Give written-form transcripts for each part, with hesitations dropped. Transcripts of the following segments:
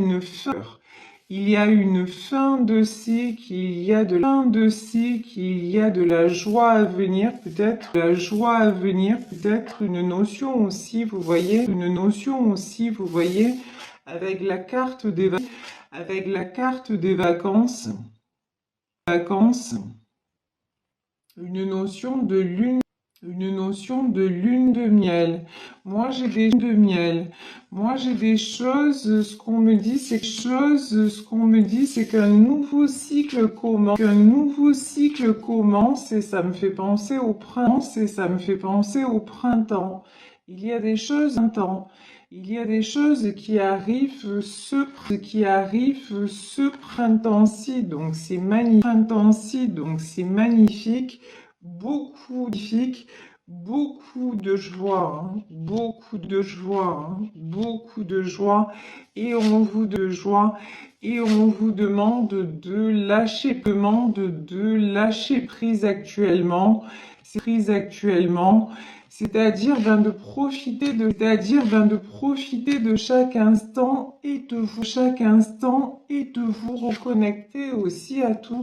une fin. Il y a une fin de cycle, il y a de la fin de cycle, il y a de la joie à venir, peut-être la joie à venir, peut-être une notion aussi, vous voyez, une notion aussi, vous voyez, avec la carte des avec la carte des vacances, une notion de lune. Une notion de lune de miel. Moi, j'ai des lunes de miel. Moi, j'ai des choses, ce qu'on me dit, c'est qu'un nouveau cycle commence. Qu'un nouveau cycle commence et ça me fait penser au printemps. Il y a des choses, il y a des choses qui arrivent ce printemps-ci, donc c'est magnifique. Beaucoup de joie, hein, beaucoup de joie, hein, beaucoup de joie, et on vous demande de lâcher prise actuellement, c'est-à-dire de profiter de chaque instant et de vous reconnecter aussi à tout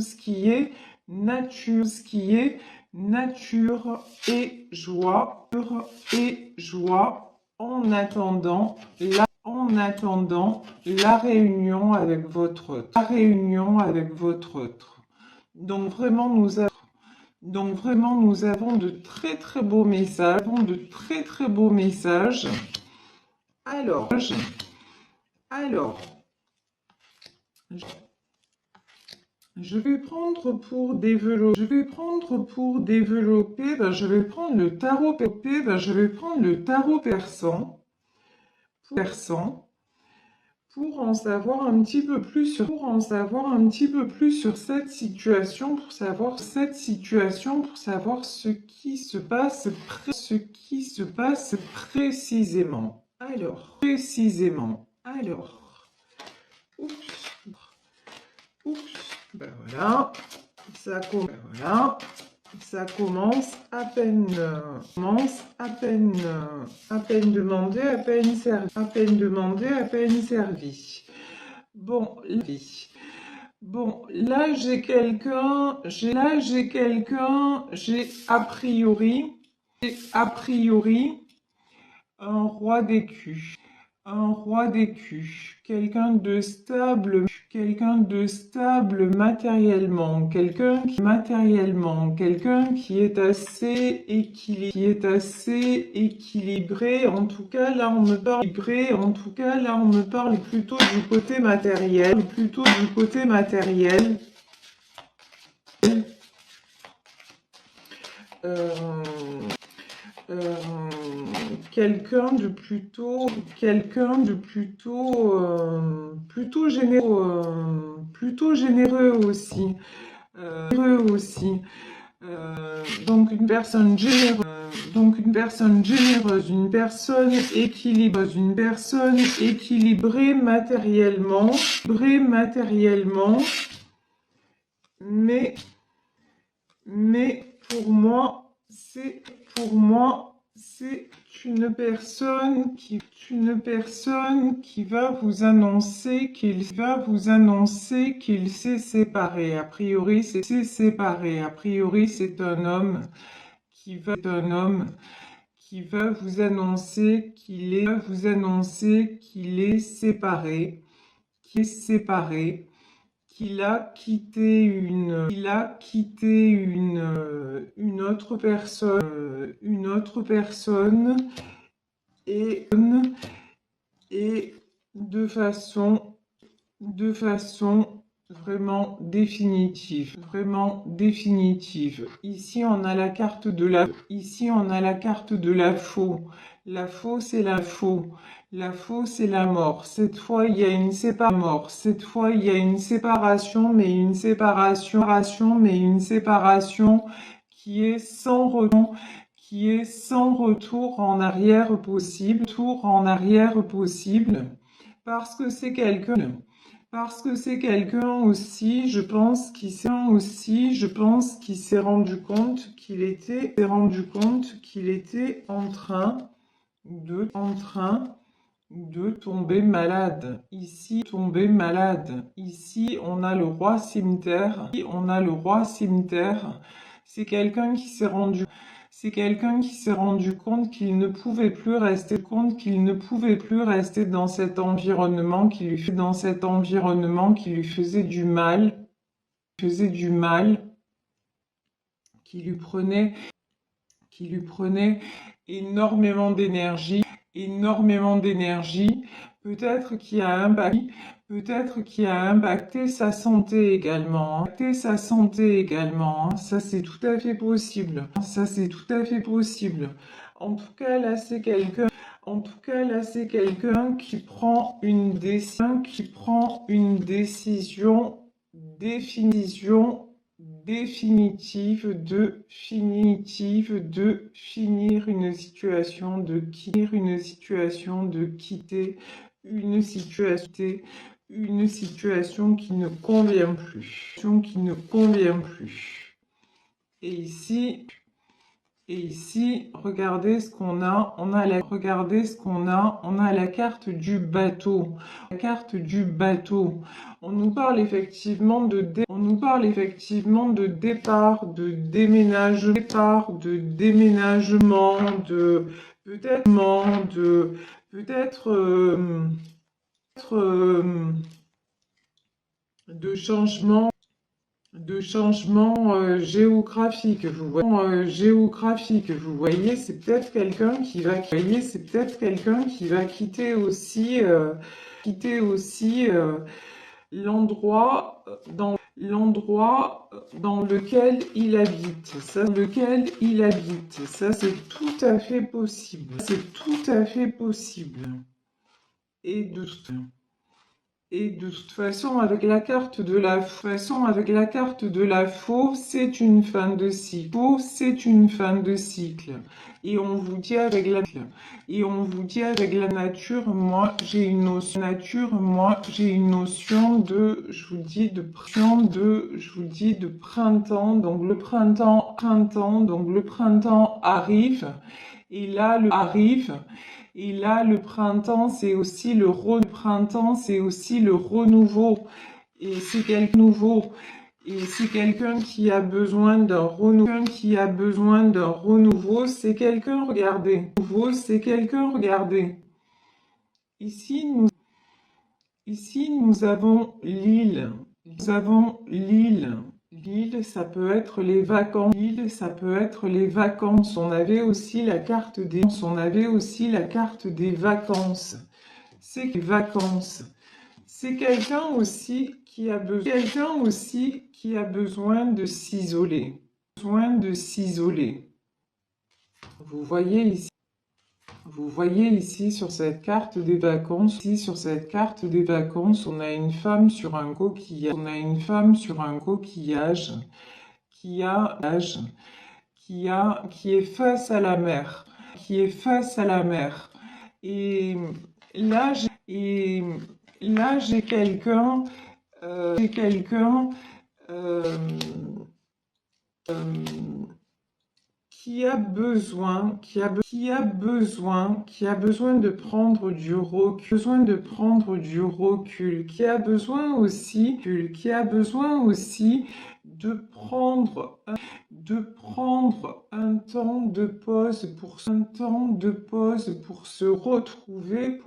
ce qui est nature et joie en attendant la réunion avec votre autre. Donc vraiment nous avons de très beaux messages, Alors, je vais prendre pour développer, je vais prendre le tarot persan, pour en savoir un petit peu plus sur cette situation, pour savoir ce qui se passe précisément. Alors, ben voilà, ça commence à peine demandé, à peine servi. Bon, là j'ai quelqu'un, j'ai a priori un roi d'écus. Quelqu'un de stable matériellement, quelqu'un qui est assez équilibré. En tout cas, là, on me parle plutôt du côté matériel, quelqu'un de plutôt généreux aussi. Donc une personne généreuse, une personne équilibrée matériellement, mais pour moi, c'est une personne qui va vous annoncer qu'il s'est séparé. A priori, c'est un homme qui va vous annoncer qu'il est séparé, qu'il a quitté une autre personne, et de façon vraiment définitive. Ici on a la carte de la faux. La faux, c'est la faux. La faux, c'est la mort. Cette fois, il y a une séparation, mais une séparation qui est sans retour en arrière possible, parce que c'est quelqu'un aussi, je pense, qui s'est rendu compte qu'il était en train de tomber malade. Ici, tomber malade. Ici, on a le roi cimetière. Ici, on a le roi cimetière. C'est quelqu'un qui s'est rendu compte qu'il ne pouvait plus rester dans cet environnement qui lui faisait du mal, qui lui prenait énormément d'énergie, peut-être qui a impacté sa santé également, Ça, c'est tout à fait possible. En tout cas, là, c'est quelqu'un. Qui prend une décision définitive de finir une situation, de quitter une situation qui ne convient plus. Et ici, regardez ce qu'on a. On a la carte du bateau. On nous parle effectivement de départ, de déménagement, de peut-être de changement géographique. Vous voyez, c'est peut-être quelqu'un qui va quitter aussi l'endroit dans lequel il habite. Ça, c'est tout à fait possible. Et de toute façon, avec la carte de la faux, c'est une fin de cycle. Et on vous dit avec la nature, moi, j'ai une notion de, je vous dis de printemps. Donc le printemps arrive. Et là, le printemps, c'est aussi le renouveau. Et c'est quelqu'un qui a besoin d'un renouveau. C'est quelqu'un, regardez. Ici, nous avons l'île. L'île, ça peut être les vacances. On avait aussi la carte des vacances. C'est les vacances. C'est quelqu'un aussi qui a besoin de s'isoler. Vous voyez ici sur cette carte des vacances, on a une femme sur un coquillage, qui est face à la mer, Et là, j'ai quelqu'un, euh, qui a besoin de prendre du recul, qui a besoin aussi de prendre un temps de pause pour se retrouver,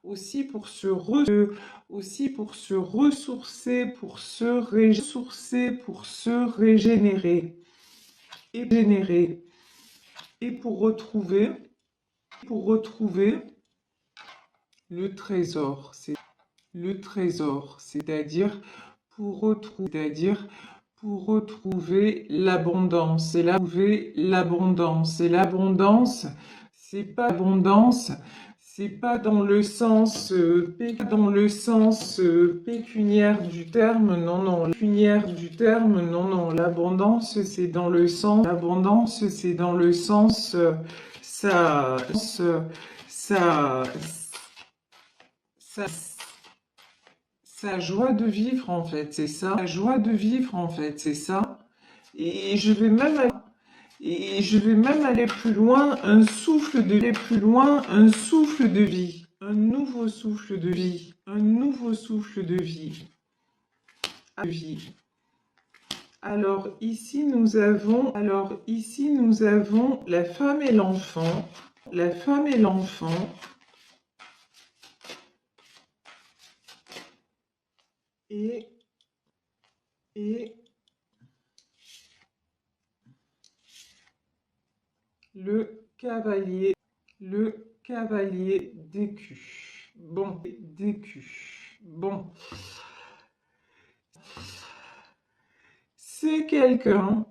aussi pour se ressourcer, pour se régénérer et pour retrouver le trésor. C'est-à-dire pour retrouver l'abondance. Et l'abondance, c'est pas dans le sens pécuniaire du terme, non. L'abondance, c'est dans le sens, ça, ça, sa joie de vivre en fait, c'est ça. Et je vais même Et je vais même aller plus loin, un souffle de aller plus loin, un souffle de vie, un nouveau souffle de vie, un nouveau souffle de vie. Alors ici nous avons la femme et l'enfant, la femme et l'enfant, et le cavalier d'écus. Bon, d'écus. Bon, c'est quelqu'un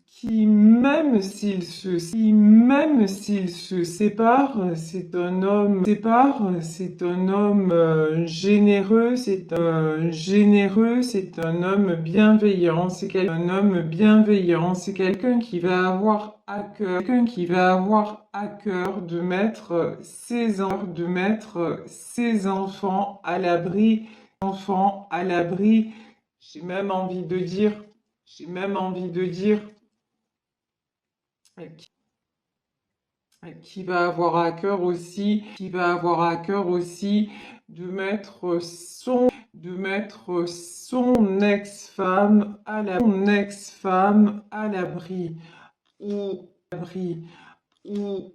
qui, même s'il se sépare, c'est un homme, généreux, c'est un homme bienveillant, c'est quelqu'un qui va avoir à cœur de mettre ses enfants à l'abri, j'ai même envie de dire, euh, qui va avoir à cœur aussi, de mettre son ex-femme à l'abri, ou, ou,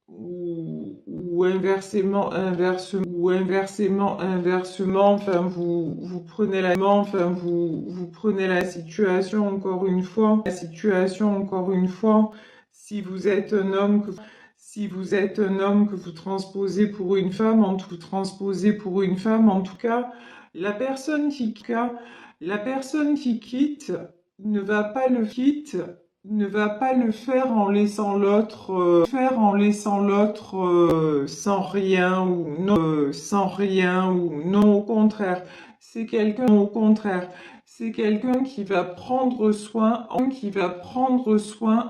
ou, ou inversement, enfin vous prenez la situation encore une fois, si vous êtes un homme que vous transposez pour une femme, en tout cas, la personne qui quitte ne va pas le faire en laissant l'autre sans rien ou non, au contraire, c'est quelqu'un qui va prendre soin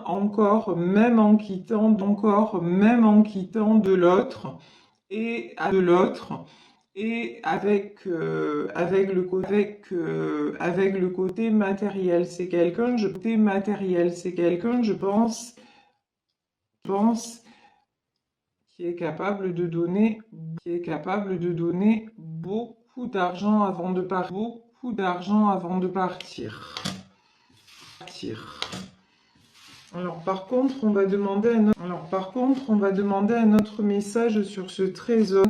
encore même en quittant de l'autre et avec le côté matériel. C'est quelqu'un, je pense, qui est capable de donner, beaucoup d'argent avant de partir. Alors par contre, on va demander un autre message sur ce trésor.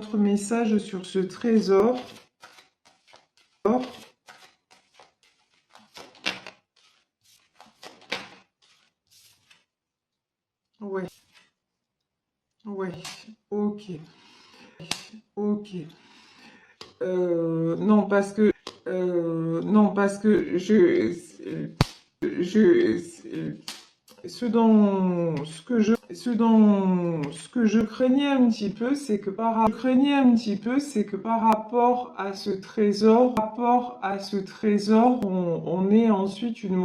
Ouais, ok. Non, parce que je, ce que je craignais un petit peu, c'est que par rapport à ce trésor, on ait ensuite une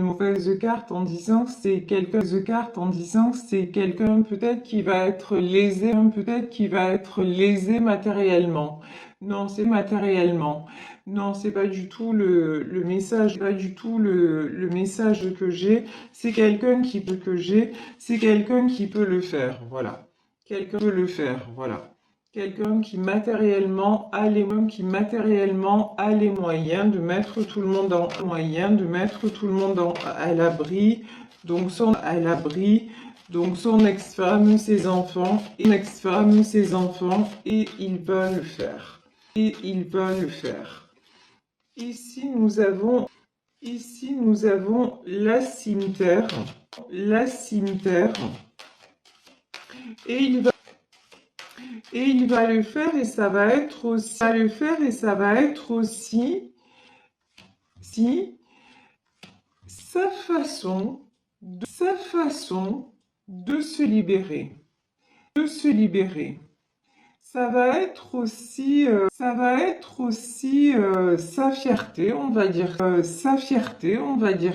mauvaise carte en disant que c'est quelqu'un peut-être qui va être lésé matériellement. Non, c'est matériellement. Non, c'est pas du tout le message, le message que j'ai. C'est quelqu'un qui peut le faire, voilà. Quelqu'un qui matériellement a les moyens de mettre tout le monde à l'abri. Donc son ex-femme, ses enfants, et il va le faire. Ici, nous avons la cimetière, et il va le faire, et ça va être aussi, sa façon de se libérer, Ça va être aussi, sa fierté, on va dire,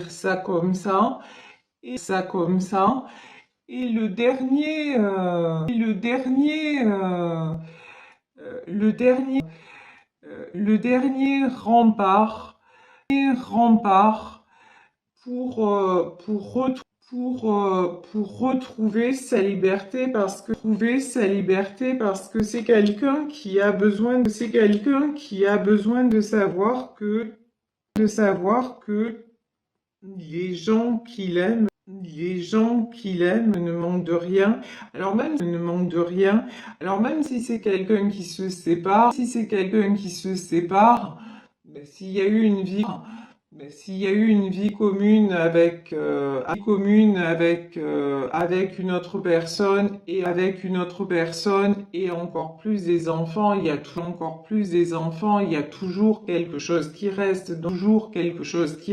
ça comme ça, et Et le dernier rempart, rempart pour retrouver sa liberté parce que c'est quelqu'un qui a besoin de savoir que les gens qu'il aime ne manquent de rien. Alors même si c'est quelqu'un qui se sépare, ben, s'il y a eu une vie commune avec une autre personne et encore plus des enfants, il y a toujours quelque chose qui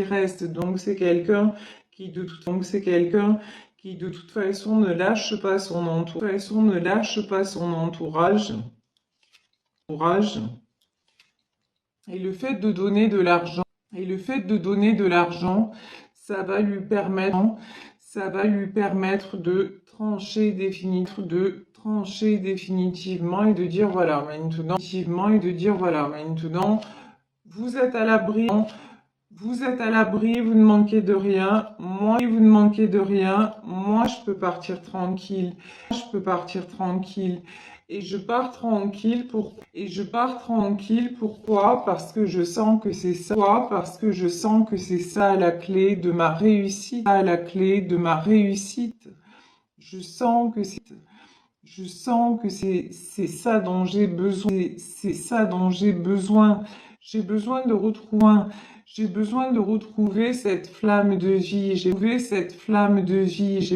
reste, donc c'est quelqu'un qui de toute façon ne lâche pas son entourage. Et le fait de donner de l'argent, ça va lui permettre de trancher définitivement et de dire voilà, maintenant, vous êtes à l'abri, vous ne manquez de rien, moi je peux partir tranquille, Et je pars tranquille pourquoi? Parce que je sens que c'est ça, la clé de ma réussite, Je sens que c'est ça dont j'ai besoin, J'ai besoin de retrouver cette flamme de vie, J'ai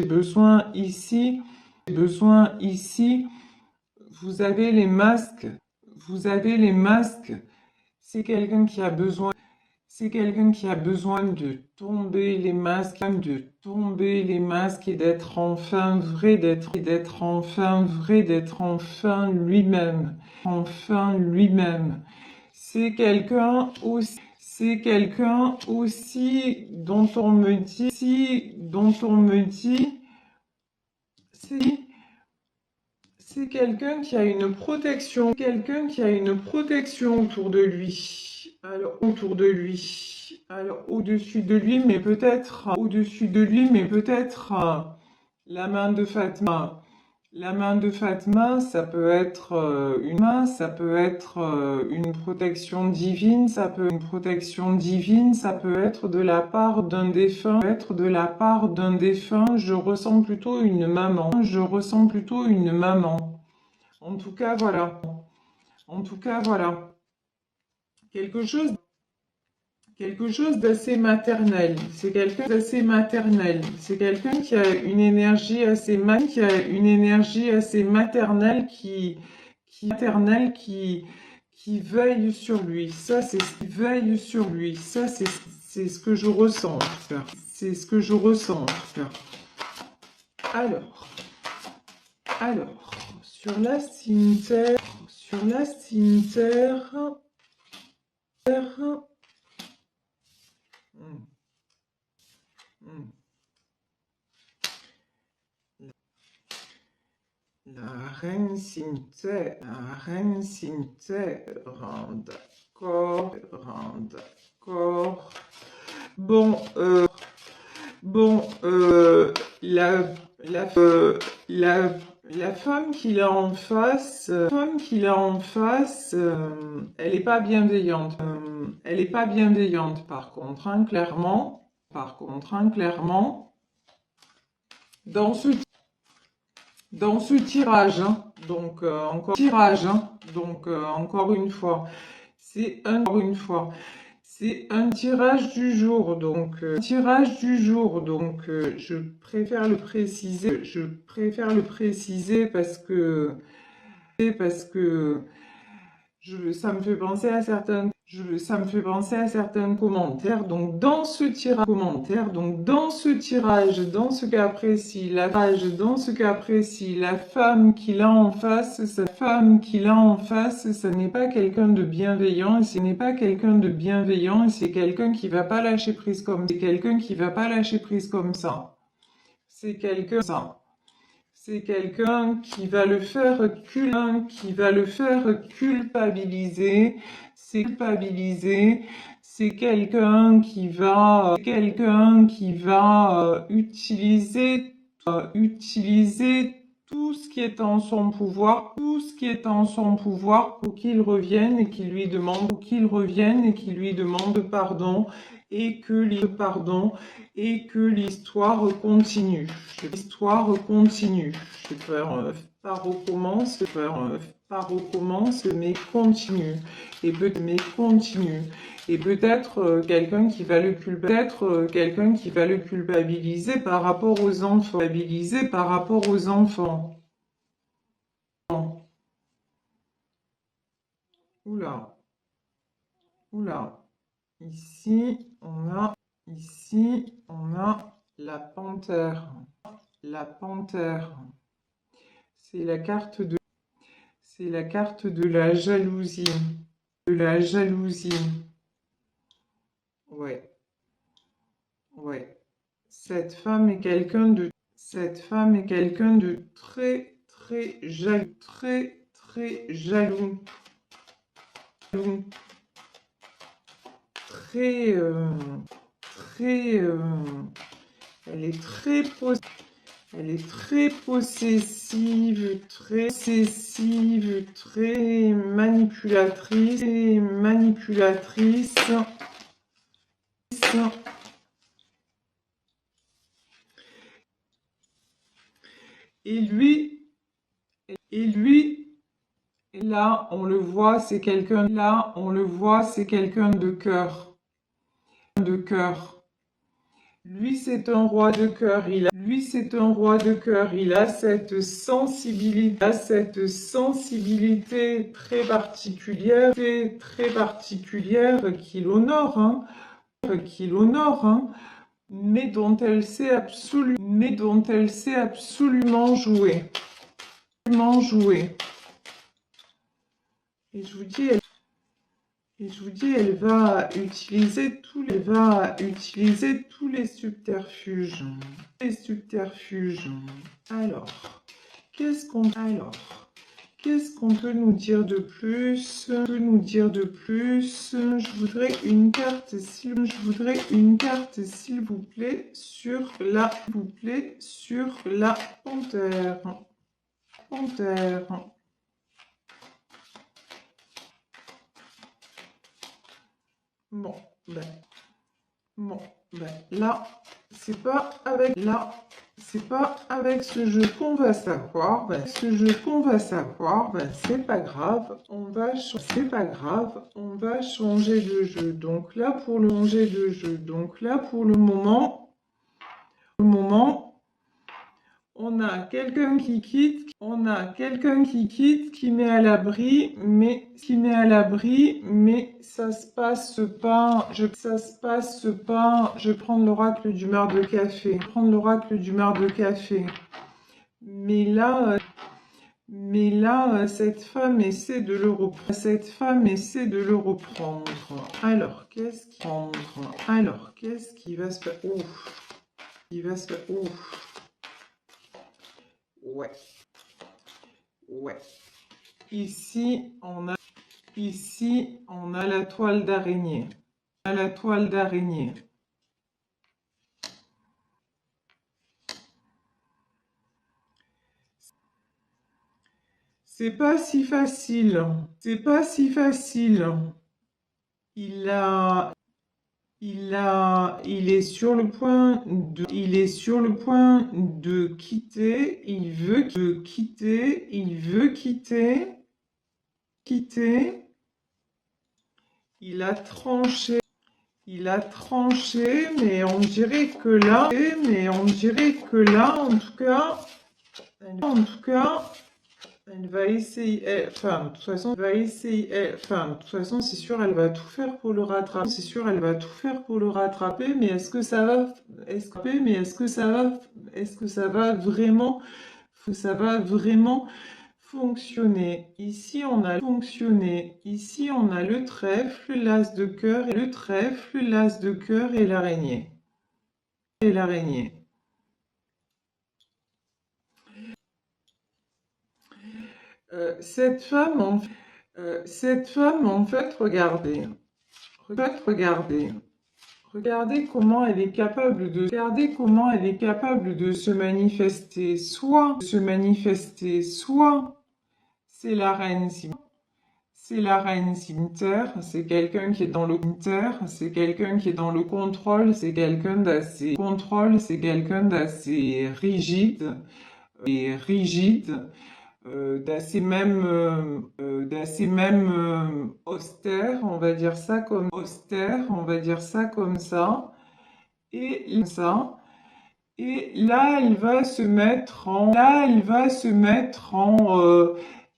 besoin ici, vous avez les masques, c'est quelqu'un qui a besoin, de tomber les masques, et d'être enfin vrai, d'être enfin lui-même, C'est quelqu'un aussi dont on me dit, c'est quelqu'un qui a une protection, autour de lui. Alors au-dessus de lui, mais peut-être la main de Fatma. La main de Fatma, ça peut être une protection divine, ça peut être de la part d'un défunt, je ressens plutôt une maman, En tout cas, voilà. Quelque chose d'assez maternel. C'est quelqu'un qui a une énergie assez maternelle qui veille sur lui. Ça, c'est ce que je ressens. Alors, sur la cimetière, Hmm. Hmm. La reine cimetière, d'accord. Bon, la femme qu'il a en face, elle est pas bienveillante. Par contre, hein, clairement. Dans ce tirage, hein, donc encore une fois, c'est un tirage du jour, donc je préfère le préciser parce que ça me fait penser à certains commentaires. Donc dans ce tirage, dans ce cas précis, la femme qu'il a en face, ça n'est pas quelqu'un de bienveillant, et c'est quelqu'un qui va pas lâcher prise comme ça. C'est quelqu'un qui va le faire culpabiliser. c'est quelqu'un qui va utiliser tout ce qui est en son pouvoir, pour qu'il revienne et qu'il lui demande pardon et que l'histoire continue. Je vais faire pas recommence, mais continue. Et peut-être quelqu'un qui va le culpabiliser par rapport aux enfants. Oula, oula. Ici, on a la panthère. C'est la carte de la jalousie. Ouais, ouais. Cette femme est quelqu'un de très, très jaloux. Très jaloux. Très, elle est très possessive, très manipulatrice, Et lui, là, on le voit, c'est quelqu'un de cœur. Lui, c'est un roi de cœur. Il a cette sensibilité très particulière, qu'il honore, mais dont elle sait absolument jouer. Et je vous dis, elle va utiliser tous les subterfuges. Alors, qu'est-ce qu'on peut nous dire de plus? Je voudrais une carte, s'il vous plaît, sur la panthère. Bon, là, c'est pas avec ce jeu qu'on va savoir. C'est pas grave. On va changer de jeu. Donc là, pour le moment, on a quelqu'un qui quitte, qui met à l'abri, mais ça se passe pas. Je vais prendre l'oracle du mar de café. Mais là, cette femme essaie de le reprendre. Alors, qu'est-ce qui va se faire? Ouais. Ici, on a la toile d'araignée. C'est pas si facile. Il est sur le point de quitter. Il veut quitter. Il a tranché, mais on dirait que là, en tout cas, elle va essayer, enfin, de toute façon, c'est sûr, elle va tout faire pour le rattraper. Mais est-ce que ça va, vraiment, fonctionner? Ici, on a le trèfle, l'as de cœur, et l'araignée. Cette femme, en fait, regardez. Regardez. Regardez comment elle est capable de, regardez comment elle est capable de se manifester. Soit c'est la reine cimetière. C'est la reine cimetière, c'est quelqu'un qui est dans le cimetière, c'est quelqu'un qui est dans le contrôle, c'est quelqu'un d'assez rigide, d'assez même austère, on va dire ça comme ça, et là elle va se mettre en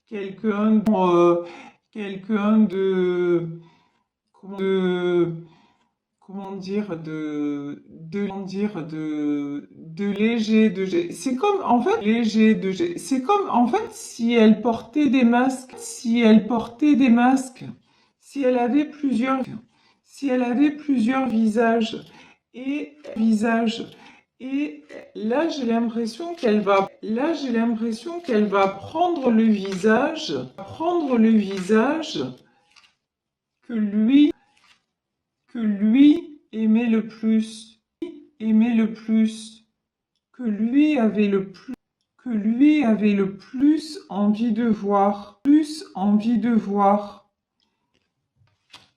quelqu'un, quelqu'un de, comment dire, de léger, c'est comme, en fait, c'est comme, en fait, si elle portait des masques, si elle avait plusieurs visages, et j'ai l'impression qu'elle va prendre le visage que lui aimait le plus, que lui avait le plus, envie de voir,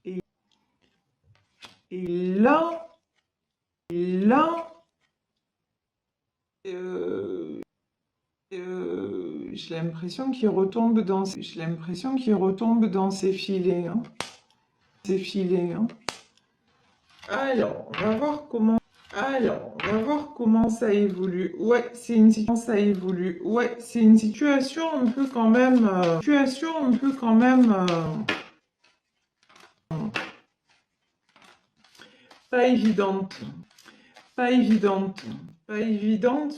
Et, et là, j'ai l'impression qu'il retombe dans ses filets, hein. Alors, on va voir comment ça évolue. Ouais, c'est une situation un peu quand même, pas évidente. Pas évidente.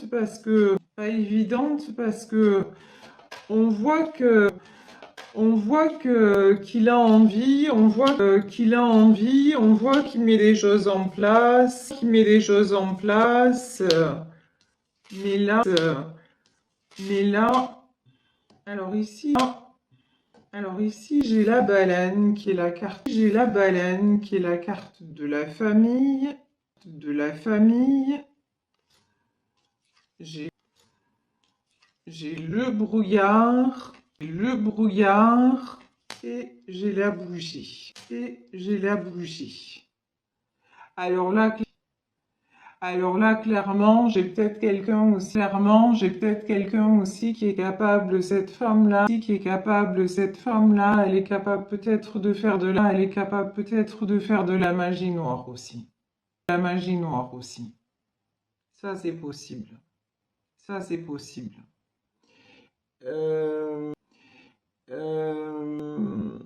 Pas évidente parce que, on voit que, qu'il a envie, on voit qu'il met des choses en place, mais là, alors ici, j'ai la baleine qui est la carte, de la famille, j'ai le brouillard, et j'ai la bougie, Alors là, clairement, j'ai peut-être quelqu'un aussi qui est capable, cette femme-là, elle est capable peut-être de faire de la magie noire aussi. Ça, c'est possible. Euh, euh,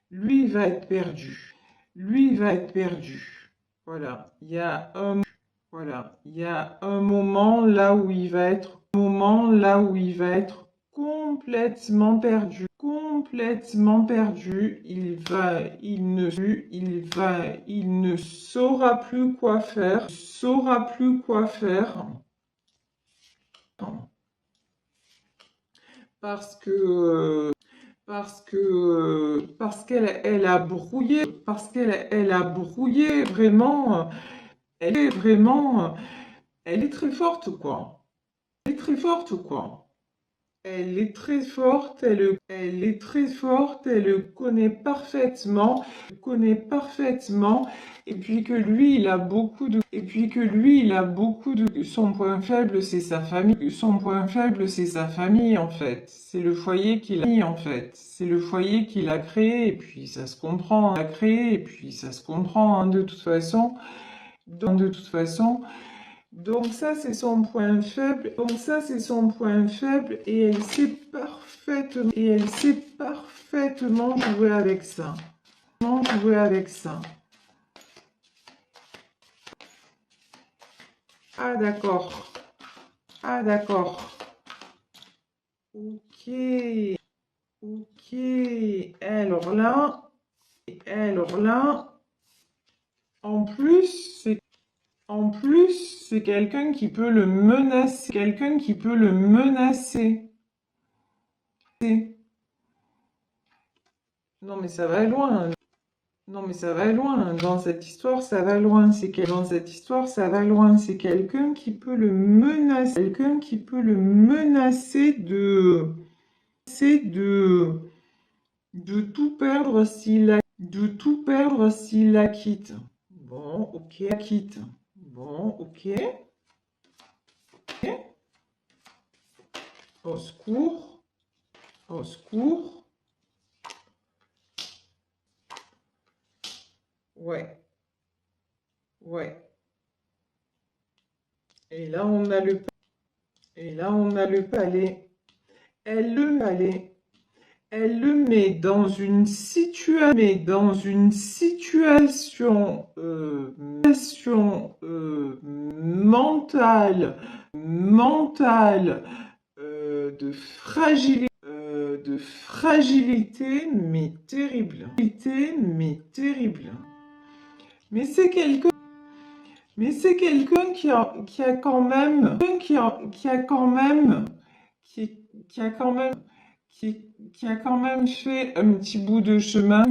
Lui, il va être perdu. Voilà. Il y a un moment là où il va être, complètement perdu. Il ne saura plus quoi faire. Parce que, elle a brouillé vraiment, elle est très forte, quoi. Elle est très forte, elle le connaît parfaitement, et puis que lui, il a beaucoup de, son point faible, c'est sa famille, en fait. C'est le foyer qu'il a, créé, et puis ça se comprend, hein, de toute façon. Donc ça, c'est son point faible. Et elle sait parfaitement jouer avec ça. Ah, d'accord. Ok. Alors là, en plus, c'est quelqu'un qui peut le menacer. Non, mais ça va loin. Non, mais ça va loin. Dans cette histoire, ça va loin. Dans cette histoire, ça va loin. C'est quelqu'un qui peut le menacer. Quelqu'un qui peut le menacer de tout perdre s'il la quitte. Bon, ok, la quitte. Bon, ok. Au secours. Au secours. Ouais. Ouais. Et là, on a le palais. Elle le palais. Elle le met dans une situation, mentale, de fragilité, mais terrible. Mais c'est quelqu'un, qui a quand même, qui a quand même, qui a quand même fait un petit bout de chemin,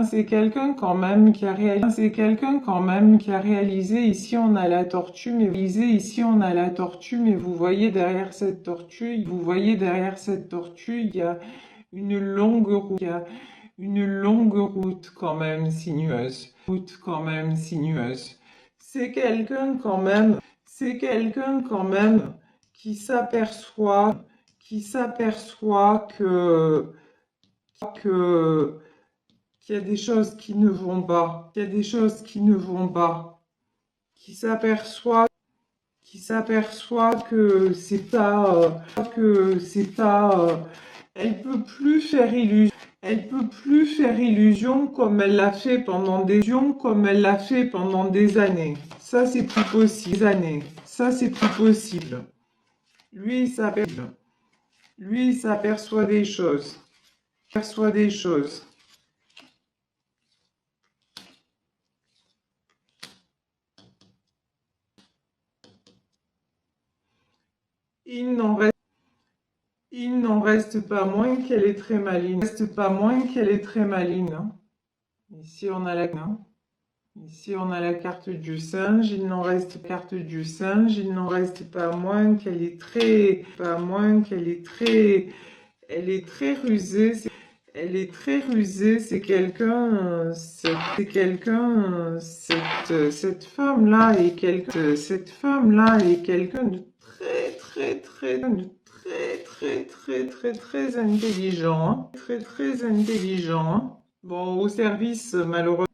c'est quelqu'un quand même qui a réalisé, ici on a la tortue, mais vous voyez derrière cette tortue, il y a une longue route, quand même sinueuse, C'est quelqu'un quand même, qui s'aperçoit, que qu'il y a des choses qui ne vont pas, qui s'aperçoit que c'est pas, elle peut plus faire illusion. Comme elle l'a fait pendant des années. Ça, c'est plus possible. Lui, il s'aperçoit des choses. Il n'en reste pas moins qu'elle est très maline. Hein. Ici, on a la carte du singe. Il n'en reste pas moins qu'elle est très, elle est très rusée. C'est quelqu'un, cette femme-là est quelqu'un de très intelligent, hein. Très intelligent, hein. Bon, au service, malheureusement,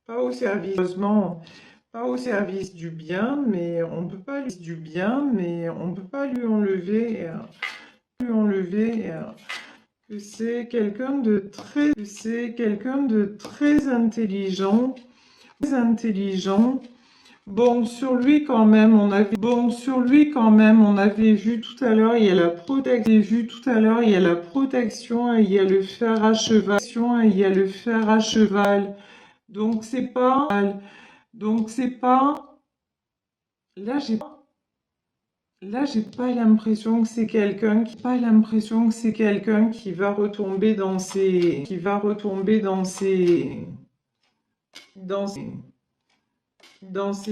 pas au service du bien, mais on peut pas lui enlever, que c'est quelqu'un de très intelligent, Bon, sur lui quand même, on avait vu tout à l'heure, il y a la protection, et il y a le fer à cheval. Donc c'est pas, là j'ai pas l'impression que c'est quelqu'un qui va retomber dans ses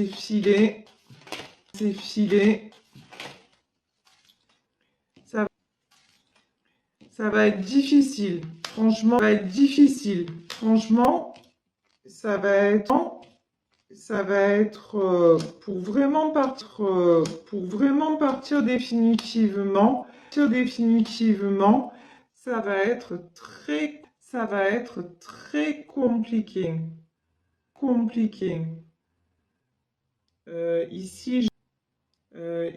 filets, Ça, ça va être difficile. Franchement, ça va être pour vraiment partir définitivement, ça va être très compliqué. Euh, ici,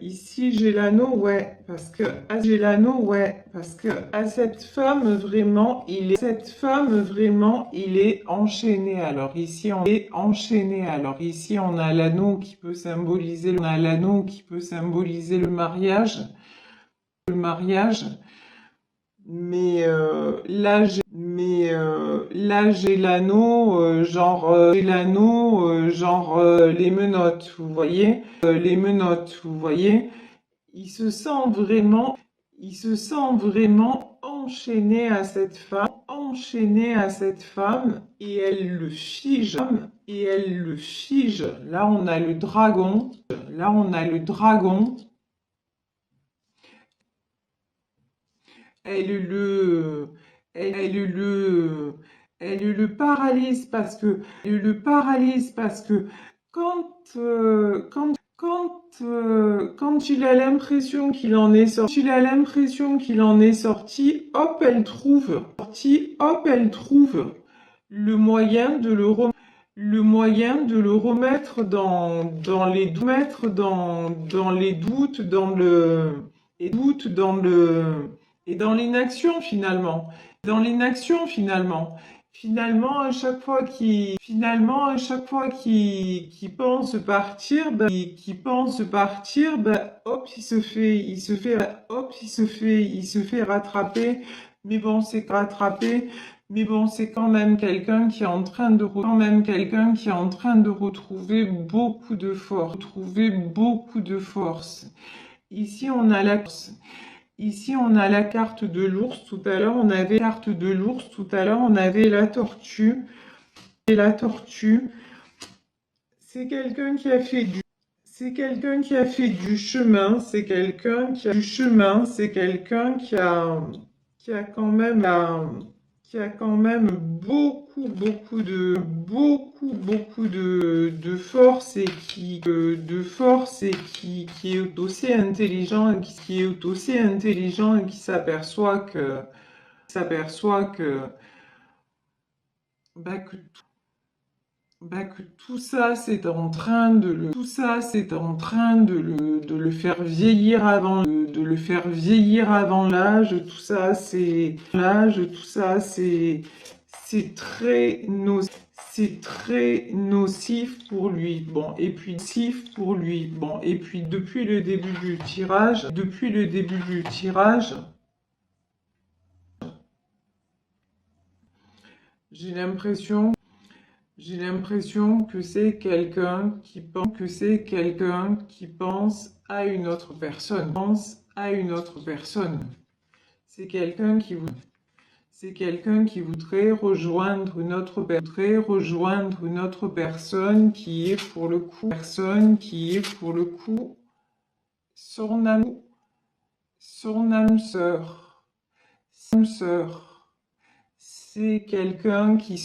Ici, j'ai l'anneau, ouais, parce que à cette femme vraiment, il est enchaîné. Alors ici, on a l'anneau qui peut symboliser, le mariage, mais là, j'ai l'anneau, genre les menottes, vous voyez, il se sent vraiment enchaîné à cette femme, et elle le fige, Là, on a le dragon, elle le, elle le, elle le paralyse parce que quand il a l'impression qu'il en est sorti, hop, elle trouve le moyen de le remettre dans les doutes, et dans l'inaction finalement. Finalement, à chaque fois qu'il pense partir, hop, il se fait rattraper. Mais bon, c'est quand même quelqu'un qui est en train de retrouver beaucoup de force. Ici, on a la carte de l'ours. Tout à l'heure, on avait la tortue. Et la tortue, c'est quelqu'un qui a fait du chemin. Qui a quand même, beaucoup de force, qui est aussi intelligent, et qui s'aperçoit bah, que tout ça, c'est en train de le faire vieillir avant l'âge. Tout ça, c'est très nocif pour lui. Bon, et puis depuis le début du tirage, j'ai l'impression que c'est quelqu'un qui pense à une autre personne. C'est quelqu'un qui voudrait rejoindre une autre personne qui est pour le coup son âme sœur. C'est quelqu'un qui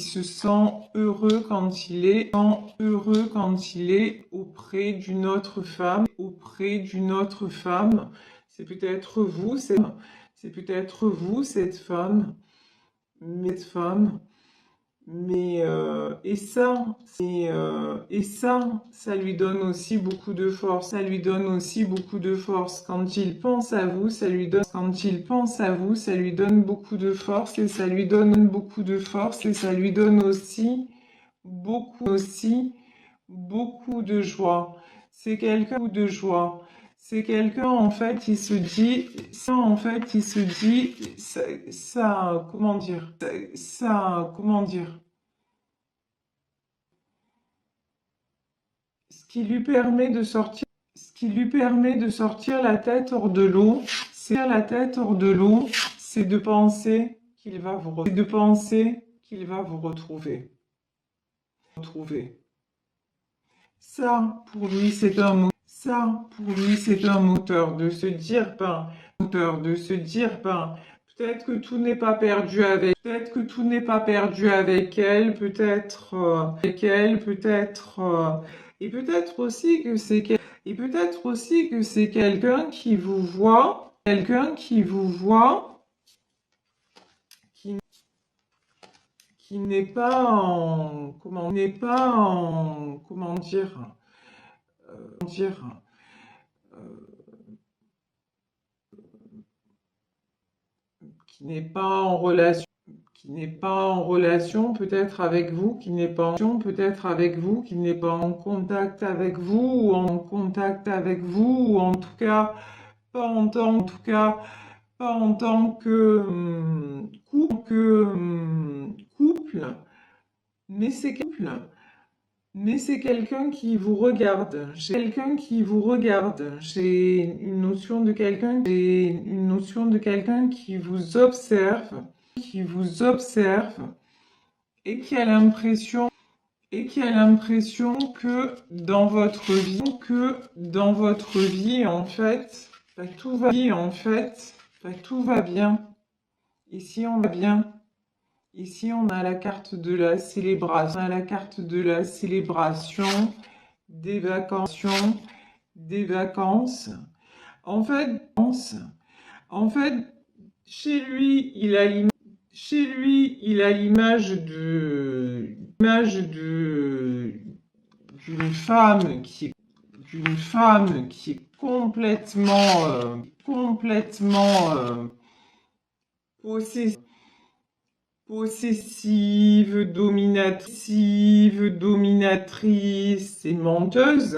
se sent heureux quand il est auprès d'une autre femme, C'est peut-être vous, cette femme, mais ça lui donne aussi beaucoup de force. Quand il pense à vous, ça lui donne beaucoup de force, et ça lui donne beaucoup de joie. C'est quelqu'un en fait, il se dit comment dire, ce qui lui permet de sortir la tête hors de l'eau, c'est de penser qu'il va vous retrouver. Ça, pour lui, c'est un moteur de se dire, peut-être que tout n'est pas perdu avec elle, et peut-être aussi que c'est quelqu'un qui vous voit, qui, qui n'est pas en, comment dire, qui n'est pas en relation, peut-être avec vous, qui n'est pas en contact avec vous, ou en tout cas pas en tant que couple, mais c'est Mais c'est quelqu'un qui vous regarde. J'ai quelqu'un qui vous regarde. J'ai une notion de quelqu'un qui vous observe et qui a l'impression que dans votre vie en fait, tout va bien. Ici on va bien. Ici on a la carte de la célébration, des vacances. En fait, en fait, chez lui, il a l'image d'une femme qui est complètement possessive, dominatrice et menteuse,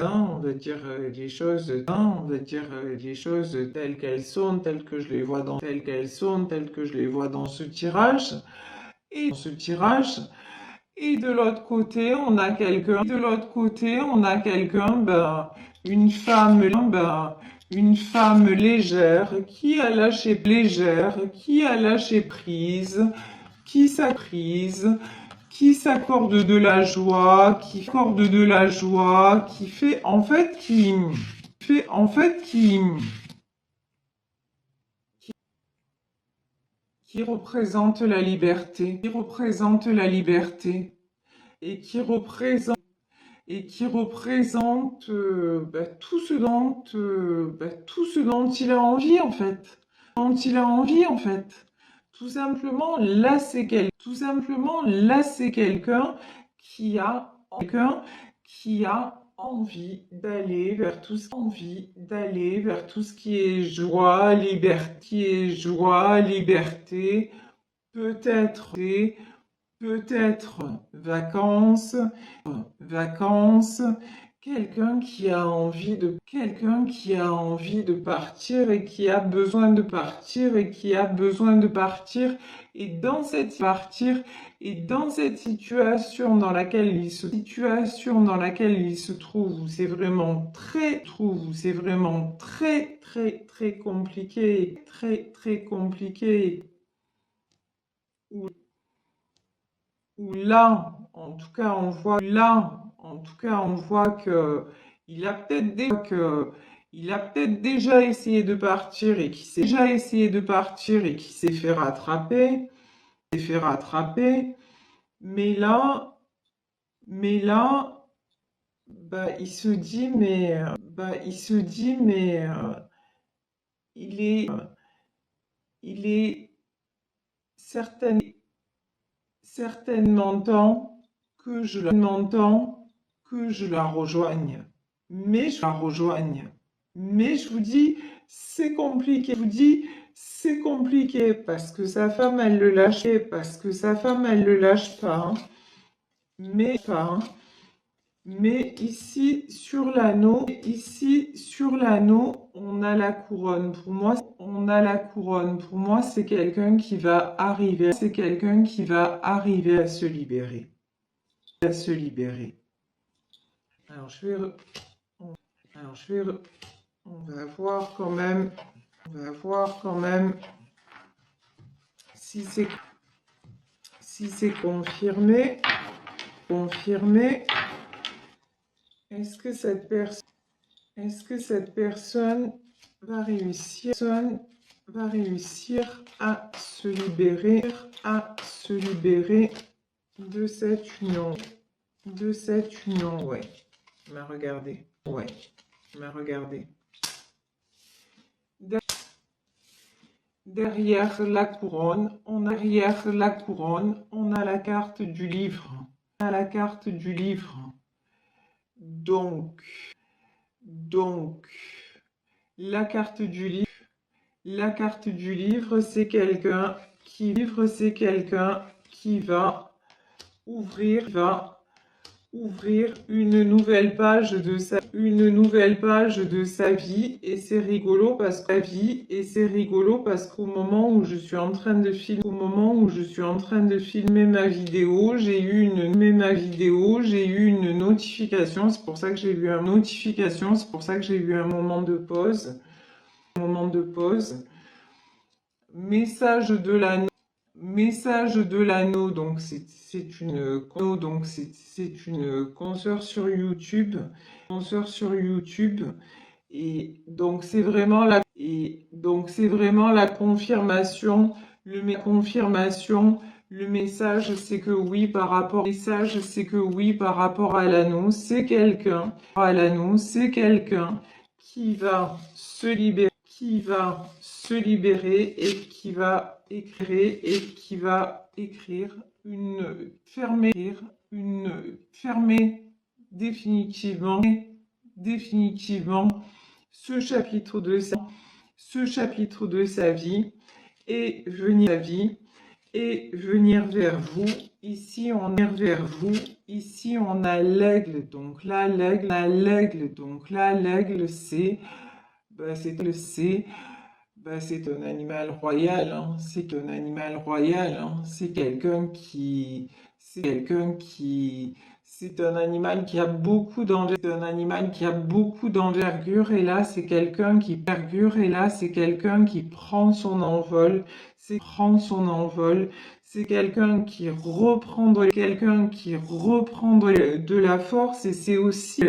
hein, on va dire les choses telles qu'elles sont, telles que je les vois dans ce tirage. Et de l'autre côté, on a quelqu'un, une femme légère, qui a lâché prise, qui s'accorde de la joie, qui fait, qui représente la liberté, et qui représente tout ce dont il a envie en fait, Tout simplement, là c'est quelqu'un qui a envie d'aller vers tout ce qui est joie, liberté, peut-être vacances, quelqu'un qui a envie de partir et qui a besoin de partir et dans cette situation dans laquelle il se trouve, où c'est vraiment très compliqué, où là, en tout cas, on voit que il a peut-être déjà essayé de partir et qui s'est fait rattraper, mais là, il se dit, il est, il est certainement temps que je la rejoigne. Mais je vous dis, c'est compliqué. C'est compliqué parce que sa femme, elle le lâche pas. Hein. Mais ici, sur l'anneau, on a la couronne. Pour moi, c'est quelqu'un qui va arriver, à se libérer. Alors, on va voir quand même si c'est confirmé. Est-ce que cette personne va réussir à se libérer de cette union, ouais. M'a regardé. Derrière la couronne, on a la carte du livre. Donc, la carte du livre, c'est quelqu'un qui va ouvrir une nouvelle page de sa vie, et c'est rigolo parce qu'au moment où je suis en train de filmer ma vidéo, j'ai eu une notification, c'est pour ça que j'ai eu un moment de pause, message de l'anneau, donc c'est une consoeur sur YouTube, et donc c'est vraiment la confirmation, le message c'est que oui par rapport, à l'anneau, c'est quelqu'un qui va se libérer, et qui va écrire fermer définitivement ce chapitre de sa vie, et venir vers vous. Ici on a l'aigle, donc là l'aigle c'est c'est un animal royal, hein. C'est un animal qui a beaucoup d'envergure, et là c'est quelqu'un qui prend son envol, c'est quelqu'un qui reprend de la force, et c'est aussi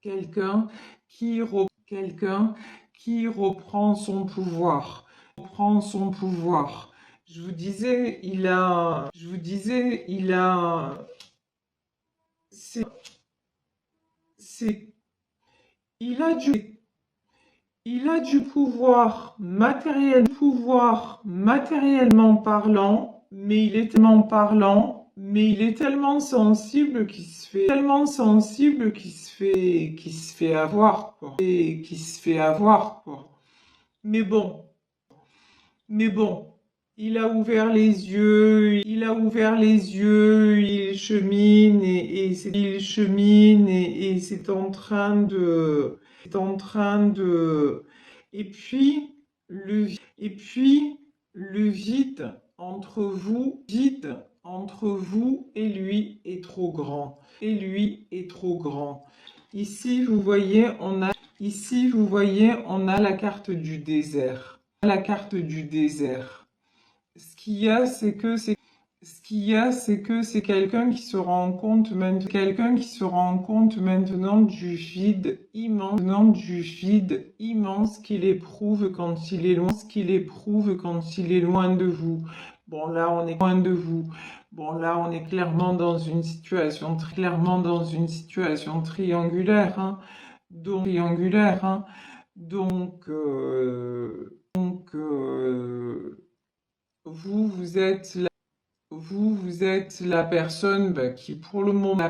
quelqu'un qui reprend son pouvoir. Je vous disais, c'est, c'est, il a du pouvoir matériellement parlant, mais il est tellement sensible qu'il se fait avoir, quoi. Mais bon, il a ouvert les yeux, il chemine, et c'est en train de, et puis le vide entre vous et lui est trop grand. Ici, vous voyez, on a la carte du désert. Ce qu'il y a, c'est que c'est quelqu'un qui se rend compte maintenant du vide immense qu'il éprouve quand il est loin de vous. Bon, là, on est loin de vous. Bon, là, on est clairement dans une situation triangulaire, hein. Donc, vous êtes la personne qui pour le moment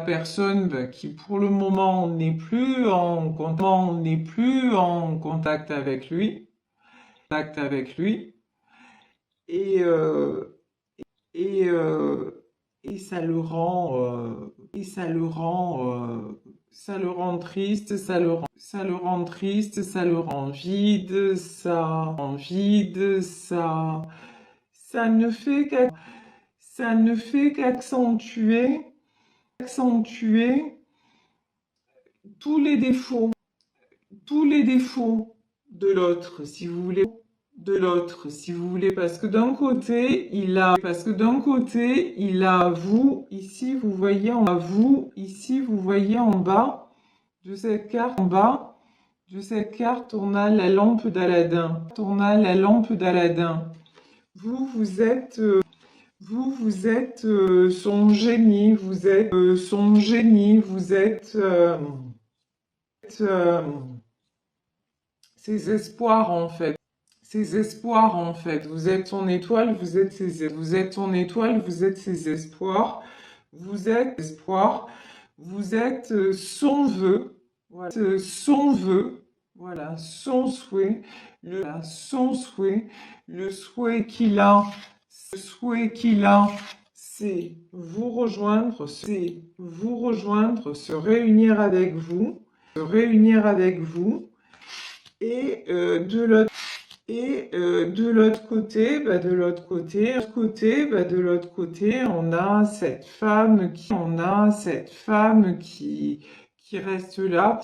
n'est plus en contact avec lui, et et ça le rend triste, ça le rend vide, ça ne fait qu'accentuer tous les défauts de l'autre, si vous voulez, parce que d'un côté, il a vous, ici, vous voyez en bas de cette carte, on a la lampe d'Aladin. Vous êtes son génie, vous êtes ses espoirs en fait. Vous êtes son étoile, vous êtes ses espoirs. Vous êtes son vœu. Voilà, voilà, son souhait, le souhait qu'il a, Le souhait qu'il a, c'est vous rejoindre, se réunir avec vous, et de l'autre côté, on a cette femme qui reste là,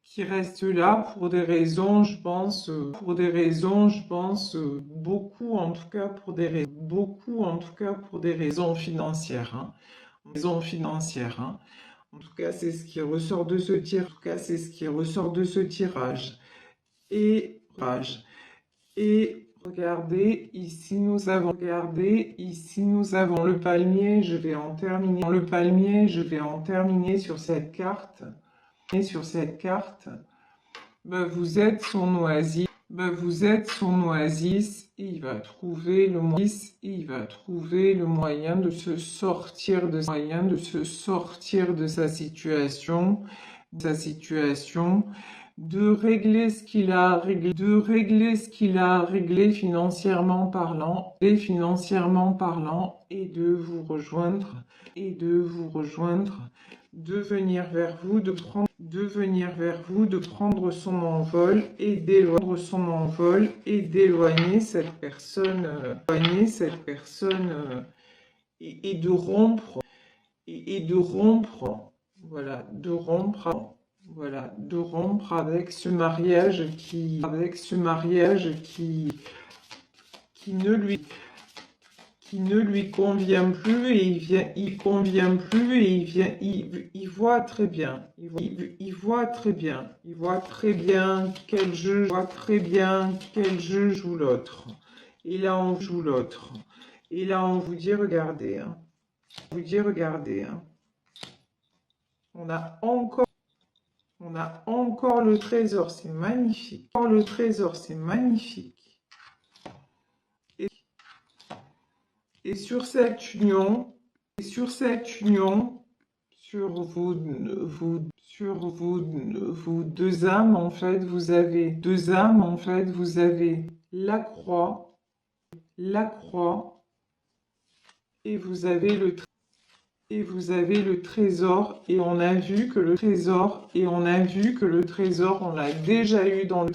qui reste là pour des raisons, je pense, beaucoup en tout cas pour des raisons financières, hein. En tout cas, c'est ce qui ressort de ce tirage. Et regardez, ici nous avons le palmier. Je vais en terminer sur cette carte. Ben, vous êtes son oasis. Il va trouver le moyen de se sortir de sa situation, de régler ce qu'il a à régler financièrement parlant, et de vous rejoindre, de venir vers vous, de prendre son envol et d'éloigner cette personne, et de rompre, de rompre avec ce mariage qui ne lui convient plus, et il voit très bien quel jeu joue l'autre. Et là on vous dit regardez, on a encore le trésor, c'est magnifique. Et sur cette union, sur vos deux âmes, en fait, vous avez la croix, et vous avez le trésor, et on a vu que le trésor, on l'a déjà eu dans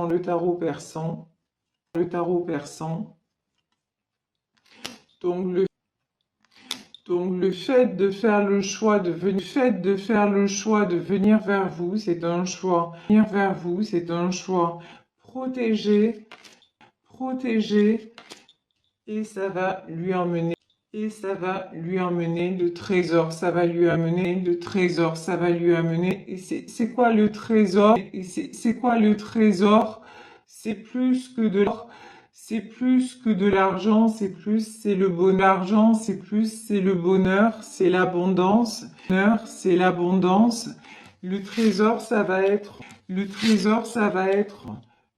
le tarot persan. Donc le fait de faire le choix de venir vers vous, c'est un choix. Protégé, et ça va lui emmener le trésor, et c'est quoi le trésor? C'est plus que de l'or. C'est l'argent, c'est le bonheur, c'est le bonheur, c'est l'abondance. Le trésor, ça va être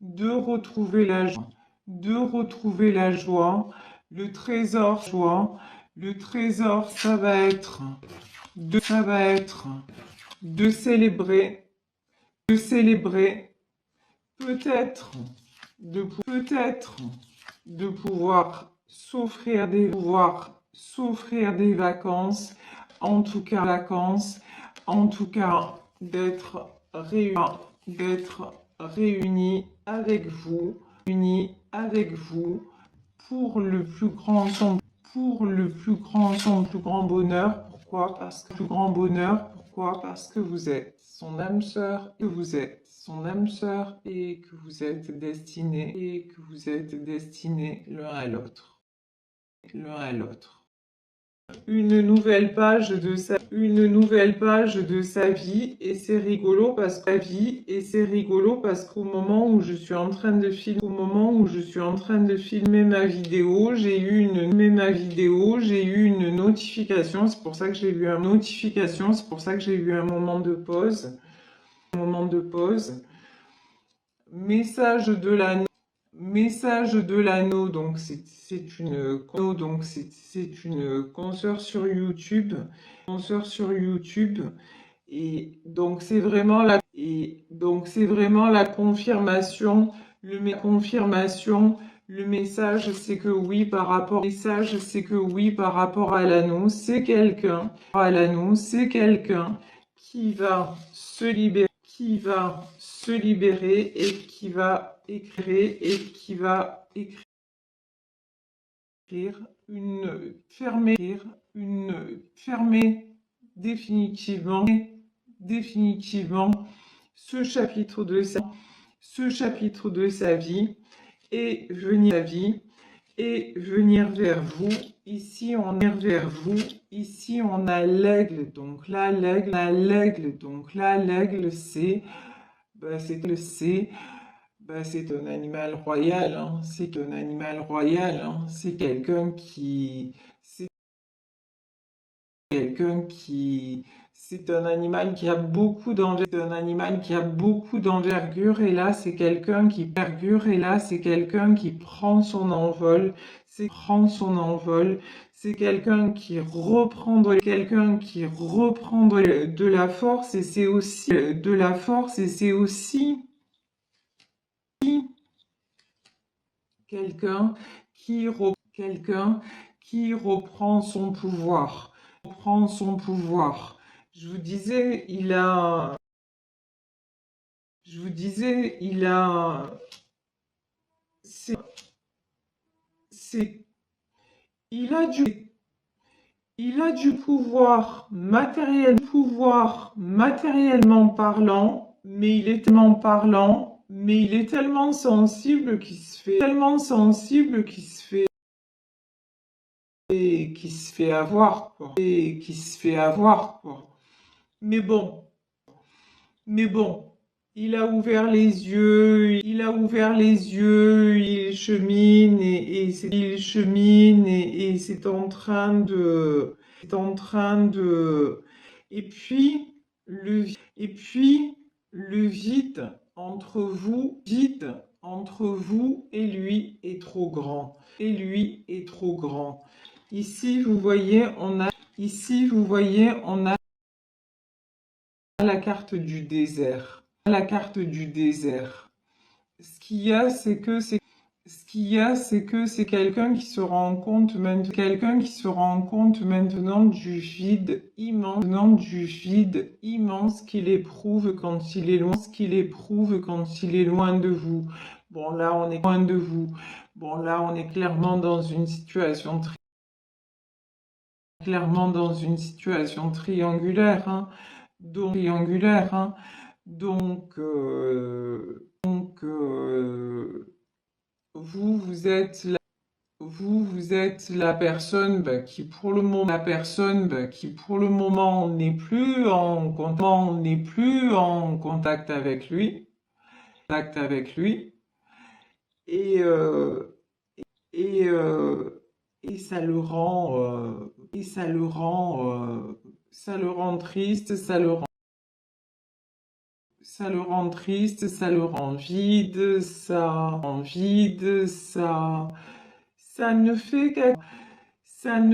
de retrouver la joie. Le trésor, ça va être de célébrer, peut-être de pouvoir s'offrir des vacances, en tout cas d'être réunis avec vous, pour le plus grand bonheur. Pourquoi? Parce que vous êtes son âme sœur, et que vous êtes destinés l'un à l'autre. Une nouvelle page de sa vie, et c'est rigolo parce qu'au moment où je suis en train de filmer ma vidéo, j'ai eu une notification, c'est pour ça que j'ai eu un moment de pause. Message de l'anneau, donc c'est une consoeur sur YouTube, et donc c'est vraiment la confirmation, Le message, c'est que oui, par rapport, message, c'est que oui, par rapport à l'annonce, c'est quelqu'un, qui va se libérer et qui va écrire fermer définitivement ce chapitre de sa vie et venir vers vous. Ici on a l'aigle, donc l'aigle, c'est un animal royal, hein. C'est un animal royal, hein. C'est quelqu'un qui c'est un animal qui a beaucoup d'envergure, et là c'est quelqu'un qui prend son envol, c'est quelqu'un qui reprend de la force, et c'est aussi quelqu'un qui reprend son pouvoir. Je vous disais, il a c'est il a du pouvoir matériellement parlant, mais il est tellement sensible qu'il se fait avoir, quoi. Mais bon, il a ouvert les yeux, il chemine et c'est en train de, et puis le vide entre vous et lui est trop grand. Ici, vous voyez, on a la carte du désert. Ce qu'il y a, c'est que c'est quelqu'un qui se rend compte maintenant du vide immense qu'il éprouve quand il est loin de vous. Bon, là, on est clairement dans une situation triangulaire, hein. Donc, vous êtes la personne qui pour le moment n'est plus en contact avec lui, et ça le rend triste, ça le rend vide, ça ne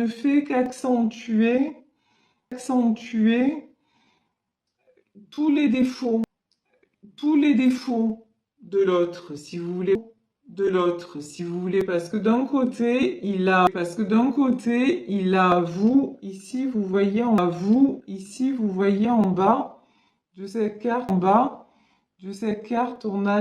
fait qu'accentuer tous les défauts de l'autre, si vous voulez, parce que d'un côté, il a vous, ici, vous voyez en bas de cette carte, on a